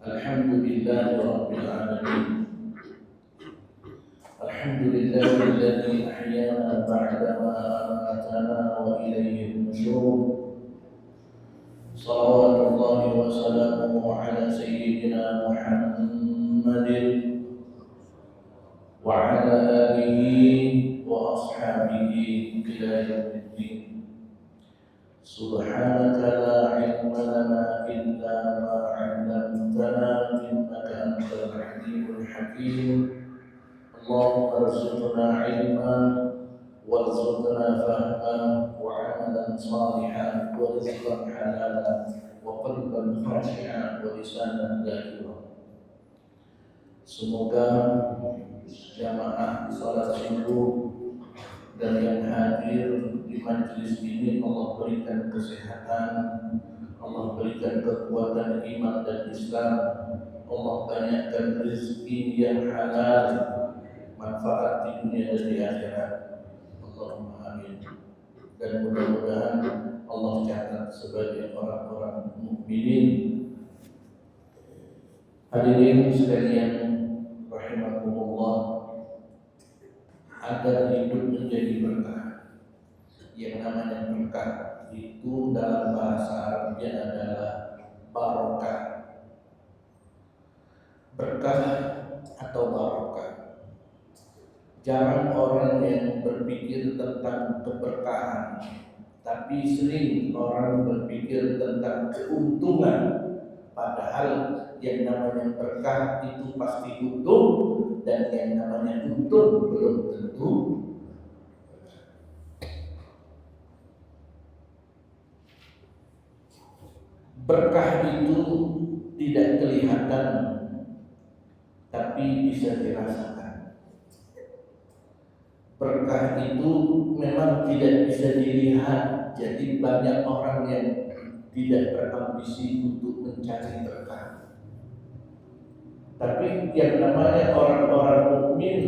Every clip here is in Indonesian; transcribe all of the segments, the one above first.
الحمد لله رب العالمين. الحمد لله الذي أحيانا بعدما أماتنا وإليه النشور. صلوات الله وسلامه على سيدنا محمد وعلى آله وأصحابه إلى يوم الدين. سبحانك لا علم لنا إلا ما علمتنا إنك أنت العليم الحكيم. اللهم ارزقنا علما وارزقنا فهما وعملا صالحا ورزقا حلالا وقلبا خاشعا ولسانا ذاكرا. Semoga jamaah salat subuh dan yang hadir di majelis ini Allah berikan kesehatan, Allah berikan kekuatan iman dan Islam, Allah banyakkan rezeki yang halal, manfaat di dunia dan di akhirat. Allahumma amin. Dan mudah-mudahan Allah catat sebagai orang-orang mukminin. Hadirin sekalian rahimakumullah, agar hidup menjadi berkah. Yang namanya berkah itu dalam bahasa Arabnya adalah barokah. Berkah atau barokah. Jarang orang yang berpikir tentang keberkahan, tapi sering orang berpikir tentang keuntungan. Padahal yang namanya berkah itu pasti untung, dan yang namanya untung belum tentu. Berkah itu tidak kelihatan, tapi bisa dirasakan. Berkah itu memang tidak bisa dilihat, jadi banyak orang yang tidak berambisi untuk mencari berkah. Tapi yang namanya orang-orang mukmin,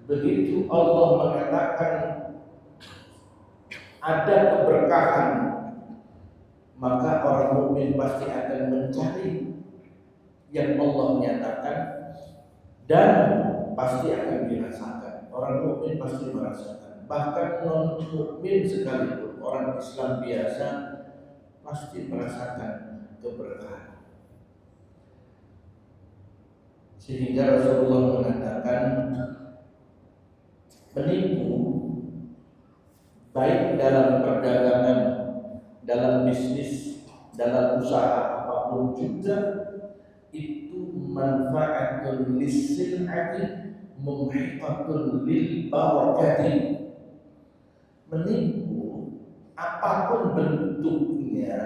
begitu Allah mengatakan ada keberkahan, maka orang mukmin pasti akan mencari yang Allah nyatakan dan pasti akan dirasakan. Orang mukmin pasti merasakan. Bahkan non mukmin sekalipun, orang Islam biasa pasti merasakan keberkahan. Sehingga Rasulullah mengatakan menipu baik dalam perdagangan, dalam bisnis, dalam usaha apapun juga itu manfaatun lis-sil'ati mumhiqatun lil barakati. Menipu apapun bentuknya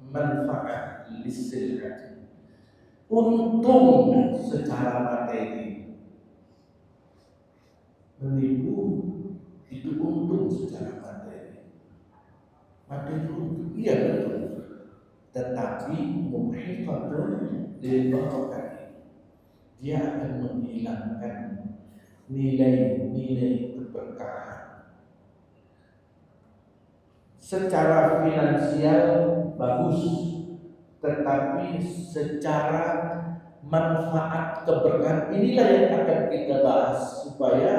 manfaat lis-sil'ati, untung secara materi. Menipu itu untung secara materi. Materi untung, iya betul. Tetapi muhifatun lil barakati, dia akan menghilangkan nilai-nilai keberkahan. Secara finansial bagus, tetapi secara manfaat keberkahan inilah yang akan kita bahas supaya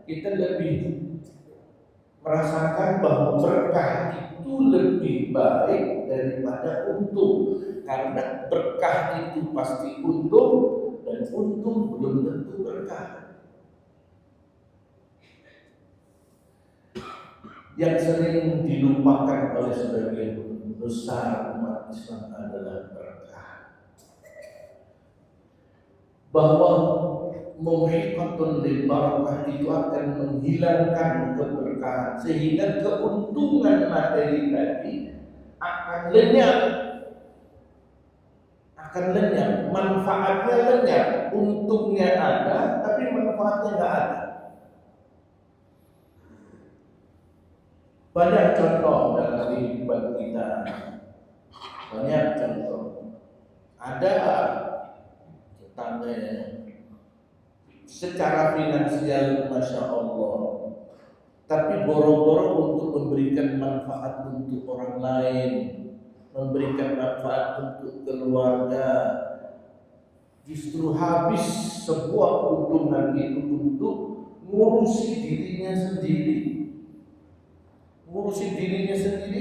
kita lebih merasakan bahwa berkah itu lebih baik daripada untung. Karena berkah itu pasti untung, dan untung belum tentu berkah. Yang sering dilupakan oleh sebagian besar umat Islam adalah berkah. Bahwa muhiqatun lil barakah itu akan menghilangkan keberkahan, sehingga keuntungan materi tadi akan lenyap, manfaatnya lenyap. Untungnya ada, tapi manfaatnya nggak ada. Banyak contoh dalam kehidupan kita, banyak contoh. Ada tetangganya secara finansial Masya Allah, tapi boro-boro untuk memberikan manfaat untuk orang lain, memberikan manfaat untuk keluarga, justru habis sebuah keuntungan itu untuk ngurusi dirinya sendiri. Ngurusi dirinya sendiri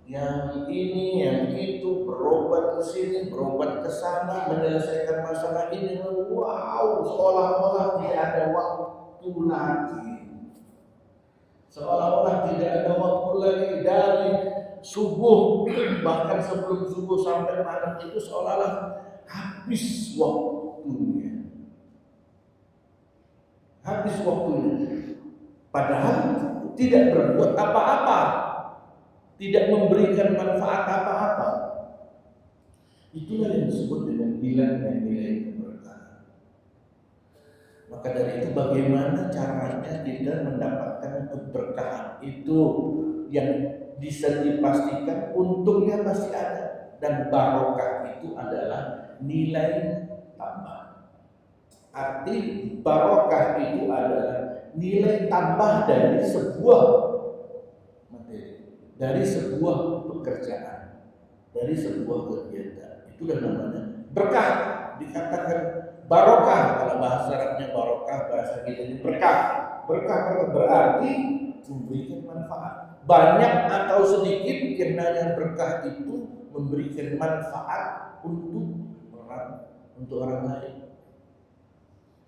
yang ini, yang itu, berobat ke sini, berobat ke sana, menyelesaikan masalah ini. Wow, seolah-olah tidak ada waktu lagi. Seolah-olah tidak ada waktu lagi dari subuh, bahkan sebelum subuh sampai malam itu seolah-olah habis waktunya. Habis waktunya. Padahal tidak berbuat apa-apa, tidak memberikan manfaat apa-apa. Itulah yang disebut dengan hilangnya nilai keberkahan. Maka dari itu bagaimana caranya kita mendapatkan keberkahan itu yang bisa dipastikan untungnya pasti ada, dan barokah itu adalah nilai tambah. Arti barokah itu adalah nilai tambah dari sebuah materi, dari sebuah pekerjaan, dari sebuah kegiatan. Itulah namanya berkah. Dikatakan barokah, kalau bahasa Arabnya barokah, bahasa kita ini berkah. Berkah berarti memberikan manfaat. Banyak atau sedikit, kiranya berkah itu memberikan manfaat untuk orang lain.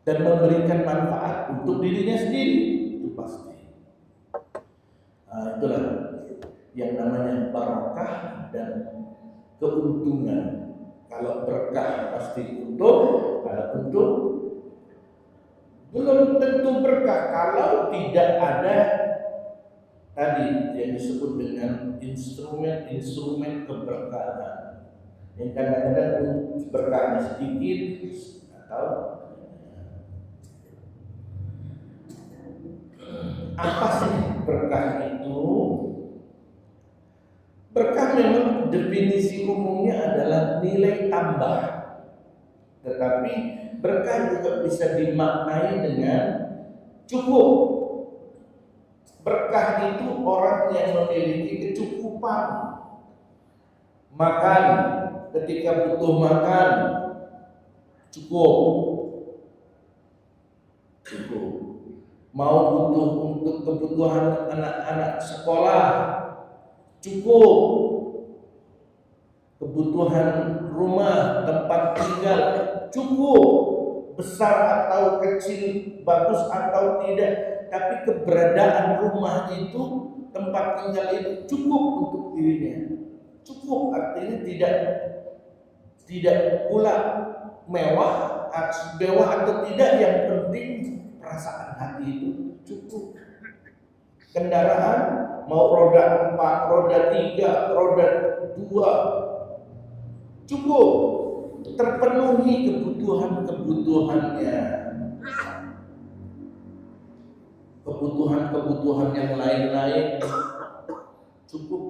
Dan memberikan manfaat untuk dirinya sendiri, itu pasti. Itulah yang namanya barokah dan keuntungan. Kalau berkah pasti untung, kalau untung belum tentu berkah kalau tidak ada tadi yang disebut dengan instrumen keberkahan. Yang kadang-kadang berkahnya sedikit atau apa sih berkah itu? Berkah memang definisi umumnya adalah nilai tambah. Tetapi berkah juga bisa dimaknai dengan cukup. Berkah itu orang yang memiliki kecukupan. Makan, ketika butuh makan, cukup. Mau butuh untuk kebutuhan anak-anak sekolah, cukup. Kebutuhan rumah, tempat tinggal, cukup. Besar atau kecil, bagus atau tidak, tapi keberadaan rumah itu, tempat tinggal itu cukup untuk dirinya. Cukup artinya tidak pula mewah atau tidak, yang penting perasaan hati itu cukup. Kendaraan mau roda 4, roda 3, roda 2, cukup, terpenuhi kebutuhannya. Kebutuhan yang lain-lain cukup.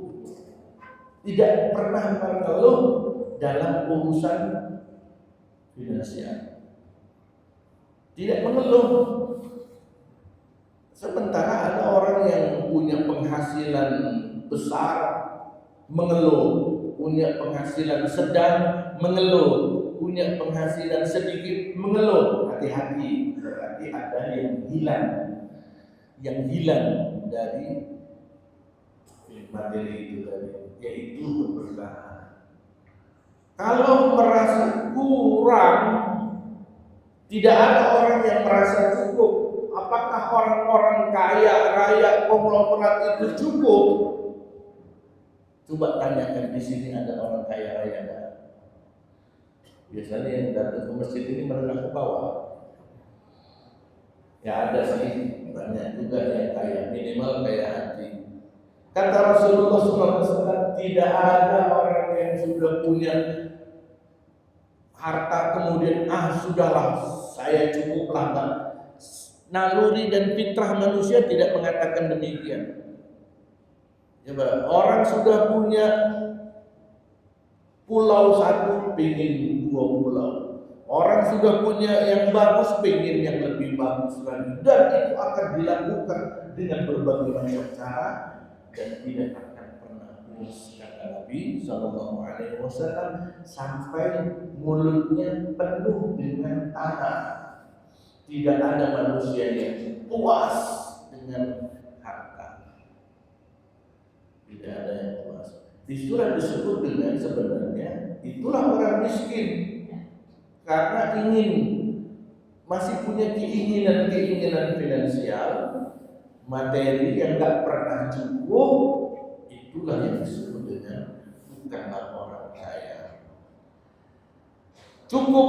Tidak pernah mengeluh dalam urusan finansial. Tidak mengeluh. Sementara ada orang yang punya penghasilan besar mengeluh, punya penghasilan sedang mengeluh, punya penghasilan sedikit mengeluh. Hati-hati, berarti ada yang hilang dari materi itu tadi, yaitu keberkahan. Kalau merasa kurang, tidak ada orang yang merasa cukup. Apakah orang-orang kaya raya konglomerat itu cukup? Coba tanyakan, di sini ada orang kaya raya enggak? Biasanya yang datang ke masjid ini menengah ke bawah. Ya ada sih, banyak juga yang kaya, minimal kaya hati. Kata Rasulullah SAW, tidak ada orang yang sudah punya harta kemudian sudahlah saya cukuplah. Naluri dan fitrah manusia tidak mengatakan demikian. Coba, orang sudah punya pulau satu, pengen 2 pulau. Orang sudah punya yang bagus, pengen yang lebih bagus lagi. Dan itu akan dilakukan dengan berbagai macam cara dan tidak akan pernah Terus kata Nabi Sallallahu Alaihi Wasallam, sampai mulutnya penuh dengan tanah. Tidak ada manusia yang puas dengan harta. Tidak ada yang puas. Di surat disebut dengan sebenarnya itulah orang miskin karena masih punya keinginan finansial, materi yang tak pernah cukup. Itulah yang disebut dengan bukanlah orang kaya. Cukup